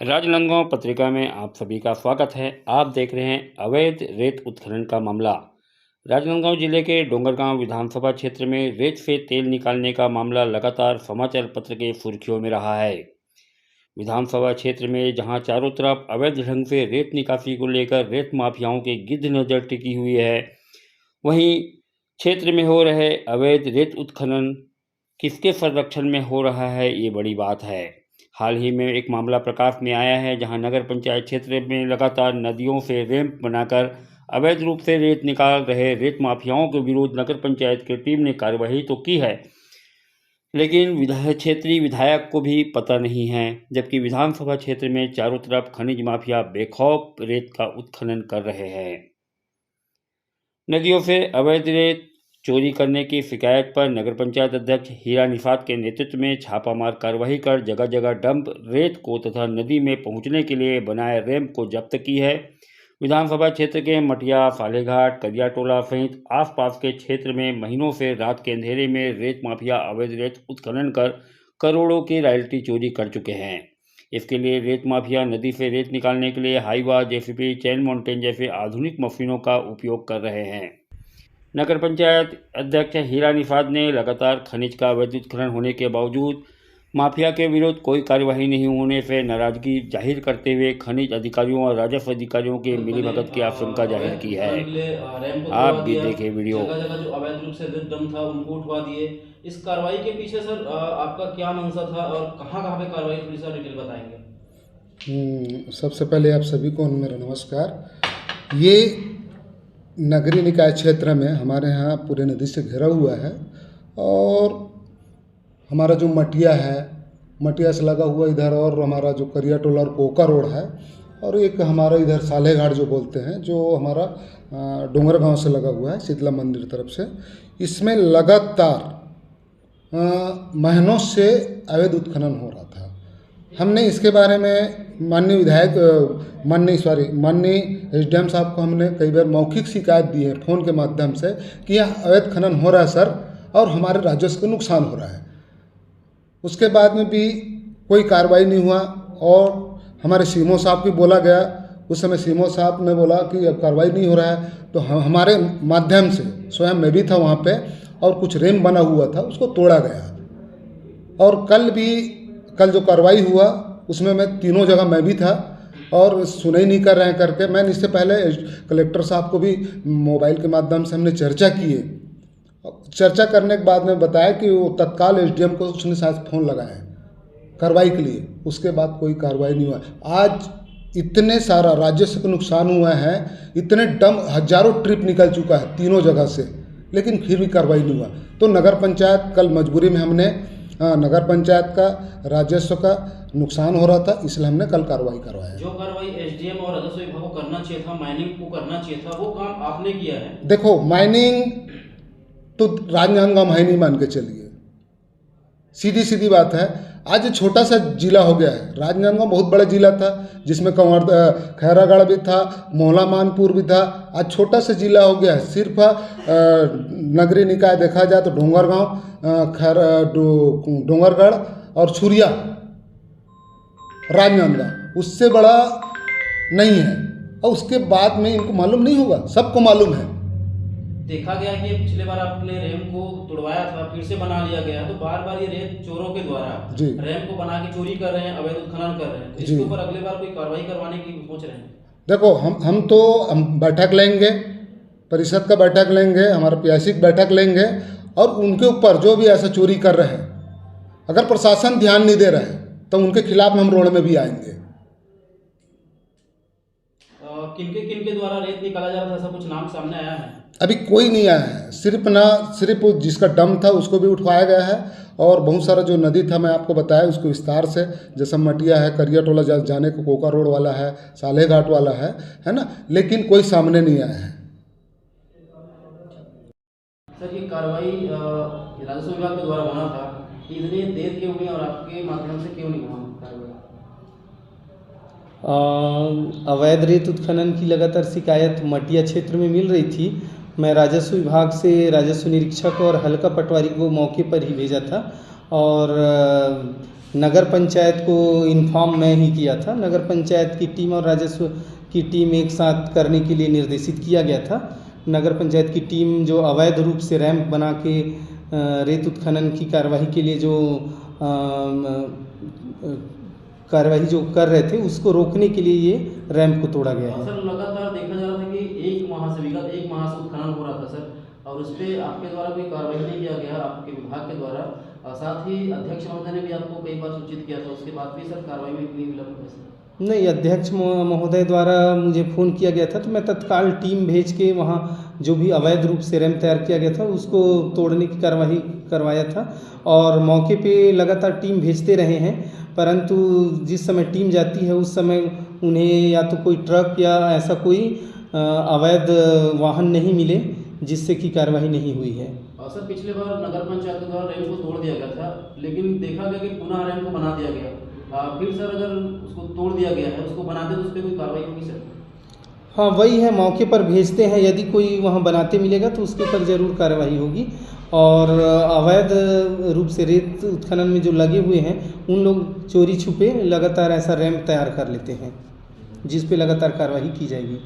राजनांदगांव पत्रिका में आप सभी का स्वागत है। आप देख रहे हैं अवैध रेत उत्खनन का मामला। राजनांदगांव जिले के डोंगरगांव विधानसभा क्षेत्र में रेत से तेल निकालने का मामला लगातार समाचार पत्र के सुर्खियों में रहा है। विधानसभा क्षेत्र में जहां चारों तरफ अवैध ढंग से रेत निकासी को लेकर रेत माफियाओं की गिद्ध नजर टिकी हुई है, वहीं क्षेत्र में हो रहे अवैध रेत उत्खनन किसके संरक्षण में हो रहा है, ये बड़ी बात है। हाल ही में एक मामला प्रकाश में आया है जहां नगर पंचायत क्षेत्र में लगातार नदियों से रैंप बनाकर अवैध रूप से रेत निकाल रहे रेत माफियाओं के विरुद्ध नगर पंचायत की टीम ने कार्रवाई तो की है, लेकिन क्षेत्रीय विधायक को भी पता नहीं है, जबकि विधानसभा क्षेत्र में चारों तरफ खनिज माफिया बेखौफ रेत का उत्खनन कर रहे हैं। नदियों से अवैध रेत चोरी करने की शिकायत पर नगर पंचायत अध्यक्ष हीरा निषाद के नेतृत्व में छापामार कार्रवाई कर जगह जगह डंप रेत को तथा नदी में पहुंचने के लिए बनाए रैंप को जब्त की है। विधानसभा क्षेत्र के मटिया, सालेघाट, करियाटोला सहित आसपास के क्षेत्र में महीनों से रात के अंधेरे में रेत माफिया अवैध रेत उत्खनन कर करोड़ों की रॉयल्टी चोरी कर चुके हैं। इसके लिए रेत माफिया नदी से रेत निकालने के लिए हाईवा, जेसीबी, चैन माउंटेन जैसे आधुनिक मशीनों का उपयोग कर रहे हैं। नगर पंचायत अध्यक्ष हीरा निषाद ने लगातार खनिज का अवैध उत्खनन होने के बावजूद माफिया के विरुद्ध कोई कार्यवाही नहीं होने से नाराजगी जाहिर करते हुए खनिज अधिकारियों और राजस्व अधिकारियों के मिलीभगत की आशंका जाहिर की है। आप भी देखें वीडियो। जगह जगह जो अवैध रूप से डम था उनको उठवा दिए। इस कार्रवाई के पीछे सर आपका क्या मंशा था और कहाँ कहाँ पे कार्रवाई, थोड़ी सा डिटेल बताएंगे। सबसे पहले आप सभी को मेरा नमस्कार। ये नगरीय निकाय क्षेत्र में हमारे यहाँ पूरे नदी से घिरा हुआ है और हमारा जो मटिया है, मटिया से लगा हुआ इधर, और हमारा जो करियाटोला और कोका रोड है, और एक हमारा इधर सालेघाट जो बोलते हैं, जो हमारा डोंगरगांव से लगा हुआ है शीतला मंदिर तरफ से, इसमें लगातार महीनों से अवैध उत्खनन हो रहा था। हमने इसके बारे में माननीय एसडीएम साहब को हमने कई बार मौखिक शिकायत दी है फ़ोन के माध्यम से कि यह अवैध खनन हो रहा है सर, और हमारे राजस्व को नुकसान हो रहा है। उसके बाद में भी कोई कार्रवाई नहीं हुआ और हमारे सीएमओ साहब को बोला गया। उस समय सीएमओ साहब ने बोला कि अब कार्रवाई नहीं हो रहा है, तो हमारे माध्यम से, स्वयं मैं भी था वहाँ पे, और कुछ रेम बना हुआ था उसको तोड़ा गया। और कल जो कार्रवाई हुआ उसमें मैं तीनों जगह मैं भी था और सुनाई नहीं कर रहे हैं करके मैंने इससे पहले कलेक्टर साहब को भी मोबाइल के माध्यम से हमने चर्चा की है। चर्चा करने के बाद में बताया कि वो तत्काल एसडीएम को उसने शायद फ़ोन लगाया कार्रवाई के लिए। उसके बाद कोई कार्रवाई नहीं हुआ। आज इतने सारा राजस्व को नुकसान हुआ है, इतने डम हजारों ट्रिप निकल चुका है तीनों जगह से, लेकिन फिर भी कार्रवाई नहीं हुआ। तो नगर पंचायत कल मजबूरी में हमने नगर पंचायत का राजस्व का नुकसान हो रहा था, इसलिए हमने कल कार्रवाई करवाया। जो कार्रवाई एसडीएम और राजस्व विभाग को करना चाहिए था, माइनिंग को करना चाहिए था, वो काम आपने किया है। देखो, माइनिंग तो राजनांदगांव है नहीं, मान के चलिए, सीधी सीधी बात है। आज छोटा सा जिला हो गया है। राजनांदगांव बहुत बड़ा जिला था जिसमें खैरागढ़ भी था, मोहला मानपुर भी था। आज छोटा सा जिला हो गया है। सिर्फ नगरीय निकाय देखा जाए तो डोंगरगांव, डोंगरगढ़ और छुरिया, राजनांदगांव उससे बड़ा नहीं है। और उसके बाद में इनको मालूम नहीं होगा, सबको मालूम है। देखा गया कि पिछले बार आपने रैम को तोड़वाया था, फिर से बना लिया गया, तो बार बार ये रेत चोरों के द्वारा रैम को बना के चोरी कर रहे हैं, अवैध उत्खनन कर रहे हैं। तो इसके ऊपर अगले बार कोई कार्रवाई करवाने की सोच रहे हैं? देखो, हम बैठक लेंगे, परिषद का बैठक लेंगे, हमारा पीआईसी की बैठक लेंगे, और उनके ऊपर जो भी ऐसा चोरी कर रहे हैं, अगर प्रशासन ध्यान नहीं दे रहा है तो उनके खिलाफ हम रोड में भी आएंगे। किनके द्वारा रेत निकाला जा रहा था, ऐसा कुछ नाम सामने आया है? अभी कोई नहीं आया है। सिर्फ जिसका डम था उसको भी उठवाया गया है, और बहुत सारा जो नदी था मैं आपको बताया उसको विस्तार से, जैसा मटिया है, करियाटोला जाने को कोका रोड वाला है, सालेघाट वाला है ना, लेकिन कोई सामने नहीं आया है। सर, ये कार्रवाई राजस्व विभाग के द्वारा होना था, इतनी देर क्यों हुई और आपके माध्यम से क्यों नहीं हुआ कार्रवाई? अवैध रेत उत्खनन की लगातार शिकायत मटिया क्षेत्र में मिल रही थी। मैं राजस्व विभाग से राजस्व निरीक्षक और हल्का पटवारी को मौके पर ही भेजा था और नगर पंचायत को इन्फॉर्म मैं ही किया था। नगर पंचायत की टीम और राजस्व की टीम एक साथ करने के लिए निर्देशित किया गया था। नगर पंचायत की टीम जो अवैध रूप से रैंप बना के रेत उत्खनन की कार्यवाही के लिए जो कार्यवाही जो कर रहे थे उसको रोकने के लिए ये रैंप को तोड़ा गया है। सर लगातार देखा जा रहा था कि एक माह से उत्खनन हो रहा था सर, और उस पर आपके द्वारा कोई कार्रवाई नहीं किया गया आपके विभाग के द्वारा, और साथ ही अध्यक्ष महोदय ने भी आपको कई बार सूचित किया था, उसके बाद भी सर कार्रवाई में क्यों विलंब है सर? नहीं, अध्यक्ष महोदय द्वारा मुझे फ़ोन किया गया था तो मैं तत्काल टीम भेज के वहाँ जो भी अवैध रूप से रैंप तैयार किया गया था उसको तोड़ने की कार्यवाही करवाया था, और मौके पे लगातार टीम भेजते रहे हैं। परंतु जिस समय टीम जाती है उस समय उन्हें या तो कोई ट्रक या ऐसा कोई अवैध वाहन नहीं मिले जिससे कि कार्यवाही नहीं हुई है। सर पिछले बार नगर पंचायत के द्वारा रैंप को तोड़ दिया गया था, लेकिन देखा गया कि पुनः रैंप को बना दिया गया। फिर सर अगर उसको तोड़ दिया गया है, उसको बनाते तो उस पर कोई कार्रवाई होगी सर? हाँ, वही है, मौके पर भेजते हैं, यदि कोई वहाँ बनाते मिलेगा तो उसके ऊपर ज़रूर कार्रवाई होगी। और अवैध रूप से रेत उत्खनन में जो लगे हुए हैं उन लोग चोरी छुपे लगातार ऐसा रैंप तैयार कर लेते हैं, जिस पे लगातार कार्रवाई की जाएगी।